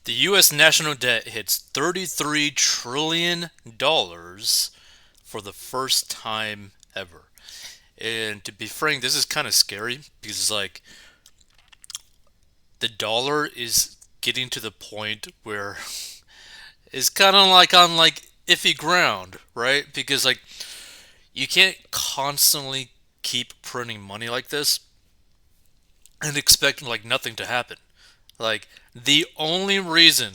The US national debt hits $33 trillion for the first time ever. And to be frank, this is kind of scary because like the dollar is getting to the point where it's kind of like on like iffy ground, right? Because like you can't constantly keep printing money like this and expect like nothing to happen. Like the only reason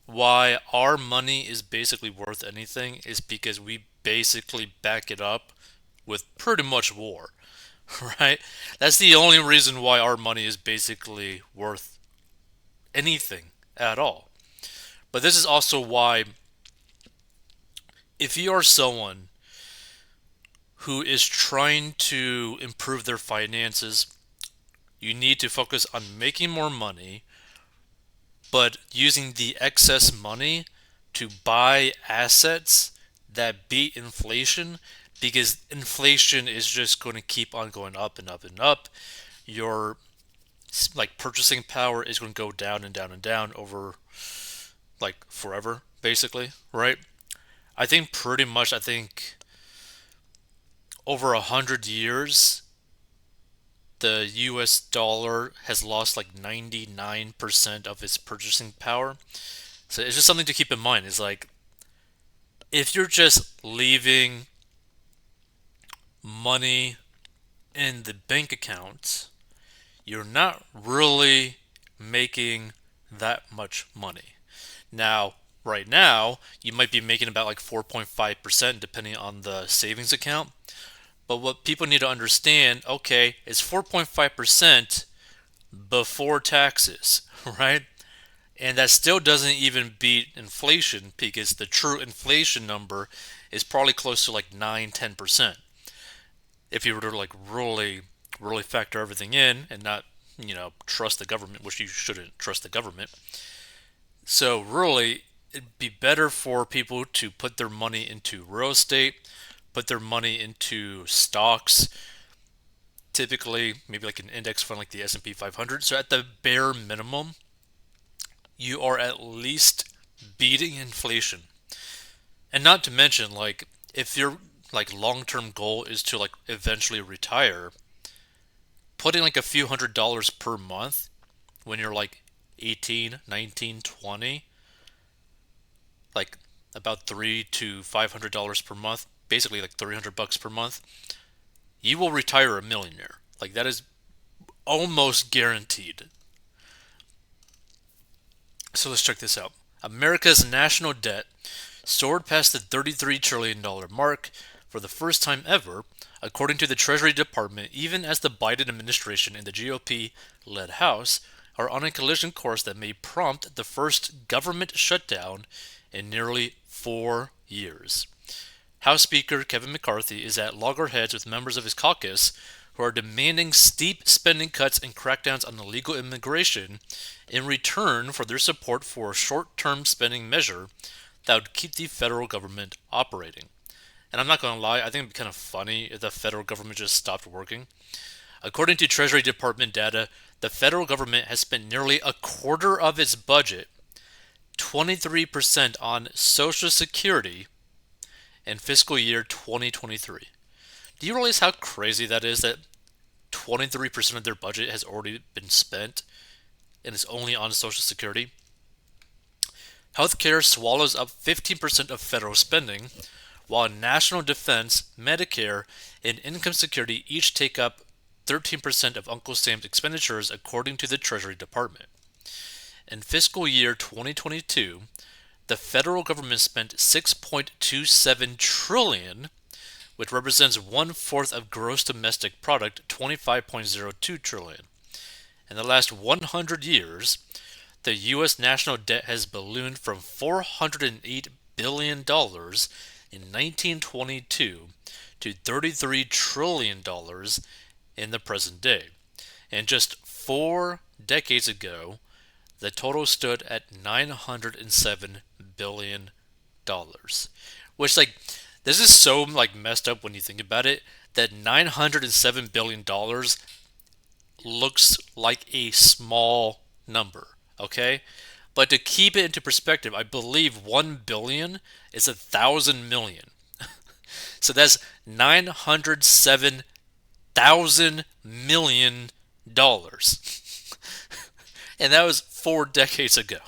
why our money is basically worth anything is because we basically back it up with pretty much war, right? That's the only reason why our money is basically worth anything at all. But this is also why if you are someone who is trying to improve their finances, you need to focus on making more money, but using the excess money to buy assets that beat inflation because inflation is just going to keep on going up and up and up. Your like purchasing power is going to go down and down and down over like forever basically, right? I think over 100 years the US dollar has lost like 99% of its purchasing power. So it's just something to keep in mind. Is like if you're just leaving money in the bank account, you're not really making that much money. Now, right now, you might be making about like 4.5% depending on the savings account. But what people need to understand, okay, is 4.5% before taxes, right? And that still doesn't even beat inflation because the true inflation number is probably close to like 9-10% if you were to like really factor everything in and not, trust the government, which you shouldn't trust the government. So really it'd be better for people to put their money into real estate, put their money into stocks, typically maybe like an index fund like the S&P 500. So at the bare minimum, you are at least beating inflation. And not to mention, like, if your like long-term goal is to like eventually retire, putting like a few $100s per month when you're like 18, 19, 20, like about $300 to $500 per month, basically like $300 per month, you will retire a millionaire. Like that is almost guaranteed. So let's check this out. America's national debt soared past the $33 trillion mark for the first time ever, according to the Treasury Department, even as the Biden administration and the GOP led House are on a collision course that may prompt the first government shutdown in nearly 4 years. House Speaker Kevin McCarthy is at loggerheads with members of his caucus who are demanding steep spending cuts and crackdowns on illegal immigration in return for their support for a short term spending measure that would keep the federal government operating. And I'm not going to lie, I think it'd be kind of funny if the federal government just stopped working. According to Treasury Department data, the federal government has spent nearly a quarter of its budget, 23%, on Social Security in fiscal year 2023. Do you realize how crazy that is that 23% of their budget has already been spent and is only on Social Security? Healthcare swallows up 15% of federal spending, while national defense, Medicare, and income security each take up 13% of Uncle Sam's expenditures, according to the Treasury Department. In fiscal year 2022, the federal government spent 6.27 trillion, which represents one fourth of gross domestic product, 25.02 trillion. In the last 100 years, the U.S. national debt has ballooned from $408 billion in 1922 to $33 trillion in the present day. And just 4 decades ago, the total stood at $907 billion. Which, like, this is so, like, messed up when you think about it, that $907 billion looks like a small number, okay? But to keep it into perspective, I believe 1 billion is 1,000 million. So that's $907,000,000,000. And that was 4 decades ago.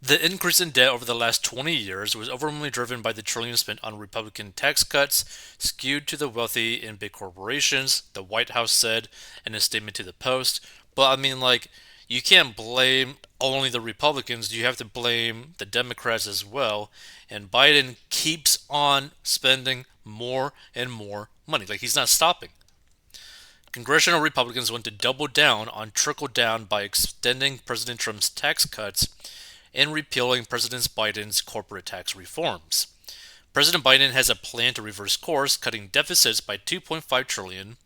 The increase in debt over the last 20 years was overwhelmingly driven by the trillions spent on Republican tax cuts, skewed to the wealthy and big corporations, the White House said in a statement to the Post. But I mean, like, you can't blame only the Republicans, you have to blame the Democrats as well. And Biden keeps on spending more and more money. Like, he's not stopping. Congressional Republicans want to double down on trickle down by extending President Trump's tax cuts and repealing President Biden's corporate tax reforms. President Biden has a plan to reverse course, cutting deficits by 2.5 trillion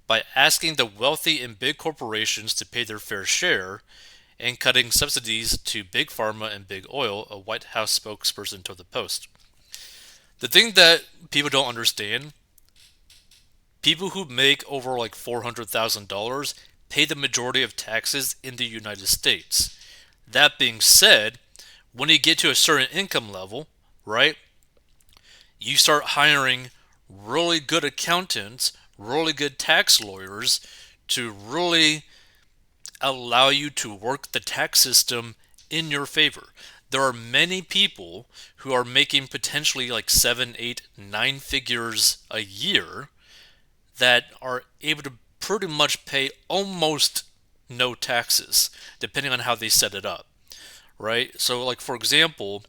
by asking the wealthy and big corporations to pay their fair share and cutting subsidies to big pharma and big oil, a White House spokesperson told the Post. The thing that people don't understand, people who make over like $400,000 pay the majority of taxes in the United States. That being said, when you get to a certain income level, right, you start hiring really good accountants, really good tax lawyers to really allow you to work the tax system in your favor. There are many people who are making potentially like 7, 8, 9 figures a year that are able to pretty much pay almost no taxes, depending on how they set it up, right? So, like, for example,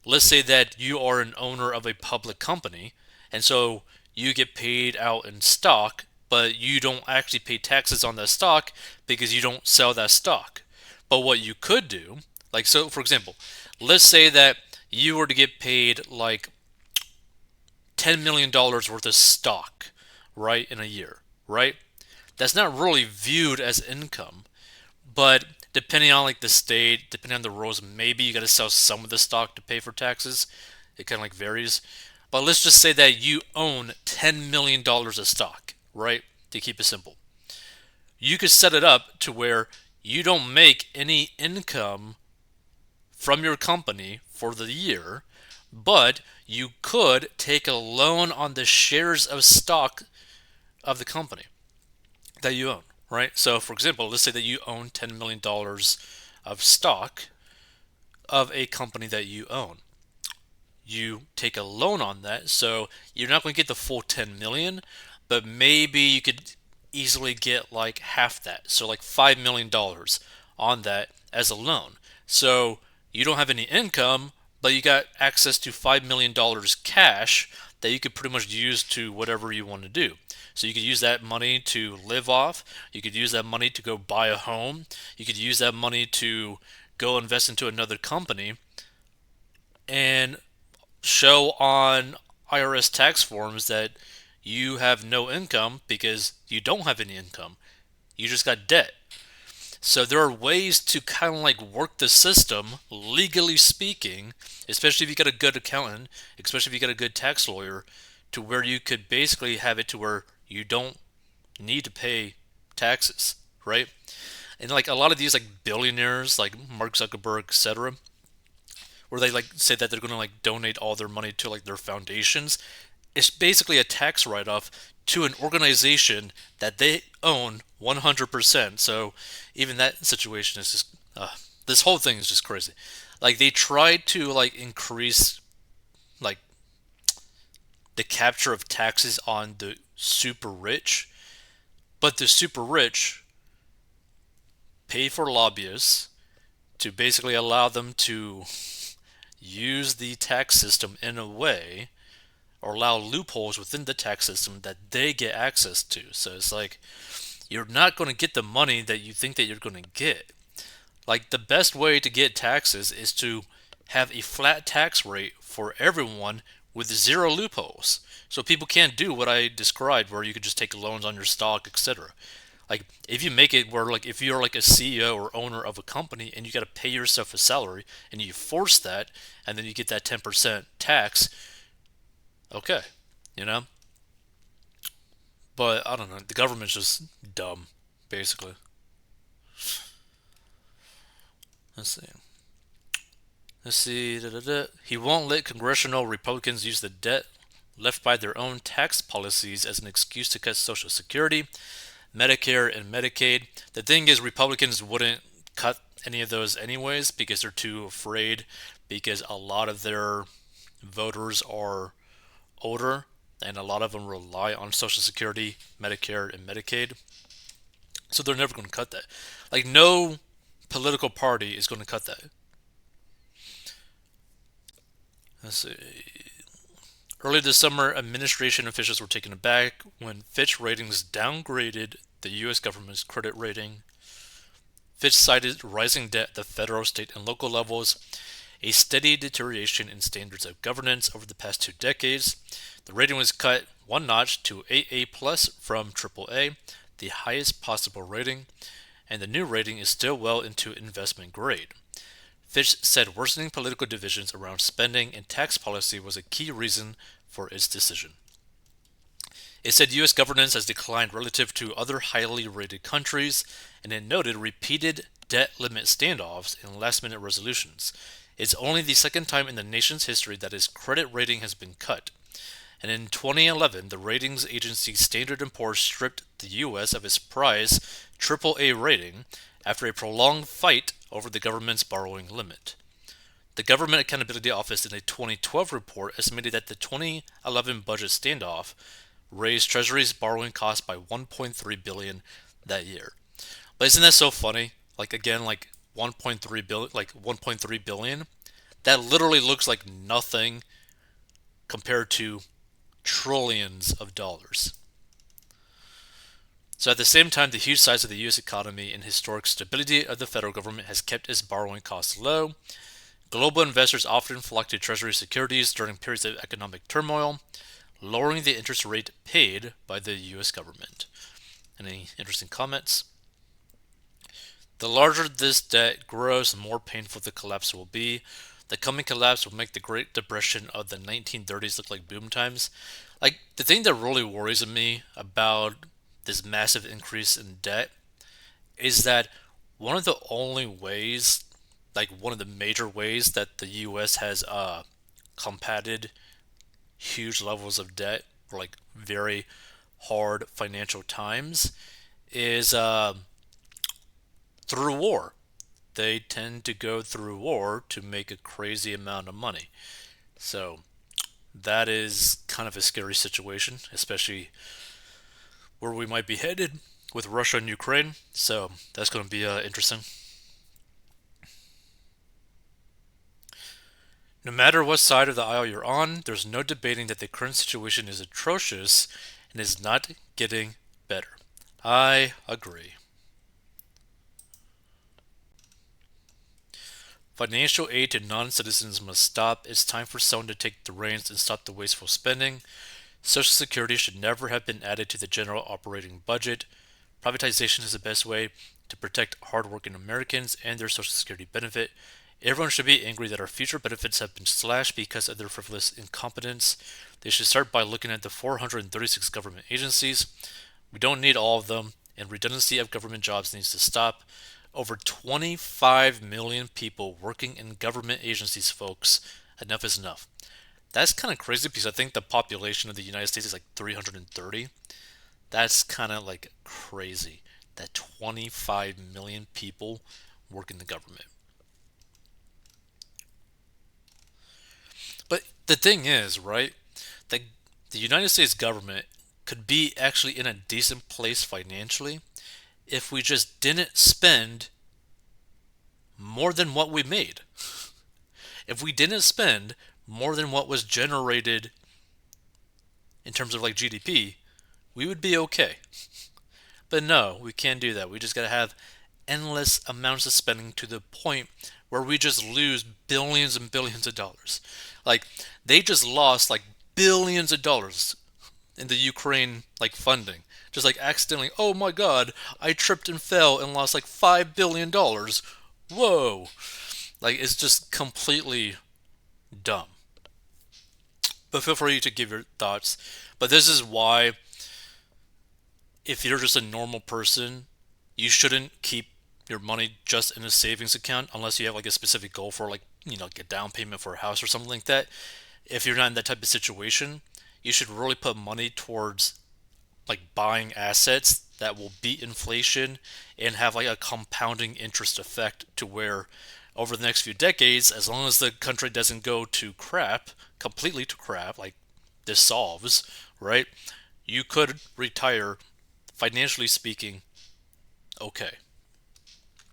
let's say that you are an owner of a public company, and so you get paid out in stock, but you don't actually pay taxes on that stock because you don't sell that stock. But what you could do, like, so for example, let's say that you were to get paid like $10 million worth of stock, right, in a year, right? That's not really viewed as income, but depending on like the state, depending on the rules, maybe you got to sell some of the stock to pay for taxes. It kind of like varies. But let's just say that you own $10 million of stock, right? To keep it simple. You could set it up to where you don't make any income from your company for the year, but you could take a loan on the shares of stock of the company that you own, right? So, for example, let's say that you own $10 million of stock of a company that you own. You take a loan on that, so you're not going to get the full 10 million, but maybe you could easily get like half that, so like $5 million on that as a loan. So you don't have any income, but you got access to $5 million cash that you could pretty much use to whatever you want to do. So you could use that money to live off. You could use that money to go buy a home. You could use that money to go invest into another company and show on IRS tax forms that you have no income because you don't have any income. You just got debt. So there are ways to kind of like work the system, legally speaking, especially if you got a good accountant, especially if you got a good tax lawyer, to where you could basically have it to where you don't need to pay taxes, right? And like a lot of these like billionaires, like Mark Zuckerberg, etc., where they like say that they're going to like donate all their money to like their foundations, it's basically a tax write-off to an organization that they own 100%. So even that situation is just this whole thing is just crazy. Like they tried to like increase like the capture of taxes on the super rich, but the super rich pay for lobbyists to basically allow them to use the tax system in a way or allow loopholes within the tax system that they get access to. So it's like you're not going to get the money that you think that you're going to get. Like the best way to get taxes is to have a flat tax rate for everyone with zero loopholes. So people can't do what I described where you could just take loans on your stock, etc. Like if you make it where like if you're like a CEO or owner of a company and you got to pay yourself a salary and you force that and then you get that 10% tax, okay, you know? But I don't know, the government's just dumb basically. Let's see. Let's see. He won't let congressional Republicans use the debt left by their own tax policies as an excuse to cut Social Security, Medicare, and Medicaid. The thing is, Republicans wouldn't cut any of those anyways because they're too afraid, because a lot of their voters are older and a lot of them rely on Social Security, Medicare, and Medicaid. So they're never going to cut that. Like, no political party is going to cut that. Let's see. Early this summer, administration officials were taken aback when Fitch Ratings downgraded the U.S. government's credit rating. Fitch cited rising debt at the federal, state, and local levels, a steady deterioration in standards of governance over the past 2 decades. The rating was cut one notch to AA plus from AAA, the highest possible rating, and the new rating is still well into investment grade. Fitch said worsening political divisions around spending and tax policy was a key reason for its decision. It said U.S. governance has declined relative to other highly rated countries, and it noted repeated debt limit standoffs and last-minute resolutions. It's only the second time in the nation's history that its credit rating has been cut. And in 2011, the ratings agency Standard & Poor's stripped the U.S. of its prize AAA rating after a prolonged fight over the government's borrowing limit. The Government Accountability Office in a 2012 report estimated that the 2011 budget standoff raised Treasury's borrowing costs by $1.3 billion that year. But isn't that so funny? Like, again, like 1.3 billion, like 1.3 billion. That literally looks like nothing compared to trillions of dollars. So at the same time, the huge size of the U.S. economy and historic stability of the federal government has kept its borrowing costs low. Global investors often flock to Treasury securities during periods of economic turmoil, lowering the interest rate paid by the U.S. government. Any interesting comments? The larger this debt grows, the more painful the collapse will be. The coming collapse will make the Great Depression of the 1930s look like boom times. Like, the thing that really worries me about this massive increase in debt is that one of the only ways, like one of the major ways that the U.S. has combated huge levels of debt or like very hard financial times is through war. They tend to go through war to make a crazy amount of money. So that is kind of a scary situation, especially where we might be headed with Russia and Ukraine. So that's going to be interesting. No matter what side of the aisle you're on, there's no debating that the current situation is atrocious and is not getting better. I agree. Financial aid to non-citizens must stop. It's time for someone to take the reins and stop the wasteful spending. Social Security should never have been added to the general operating budget. Privatization is the best way to protect hardworking Americans and their Social Security benefit. Everyone should be angry that our future benefits have been slashed because of their frivolous incompetence. They should start by looking at the 436 government agencies. We don't need all of them, and redundancy of government jobs needs to stop. Over 25 million people working in government agencies, folks. Enough is enough. That's kind of crazy because I think the population of the United States is like 330. That's kind of like crazy that 25 million people work in the government. But the thing is, right, the, the United States government could be actually in a decent place financially if we just didn't spend more than what we made. If we didn't spend more than what was generated in terms of like GDP, we would be okay. But no, we can't do that. We just gotta have endless amounts of spending to the point where we just lose billions and billions of dollars. Like, they just lost like billions of dollars in the Ukraine like funding. Just like accidentally, oh my god, I tripped and fell and lost like $5 billion. Whoa. Like, it's just completely dumb. But feel free to give your thoughts. But this is why, if you're just a normal person, you shouldn't keep your money just in a savings account unless you have like a specific goal for like, like a down payment for a house or something like that. If you're not in that type of situation, you should really put money towards like buying assets that will beat inflation and have like a compounding interest effect to where over the next few decades, as long as the country doesn't go to crap, completely to crap, like dissolves, right? You could retire, financially speaking, okay.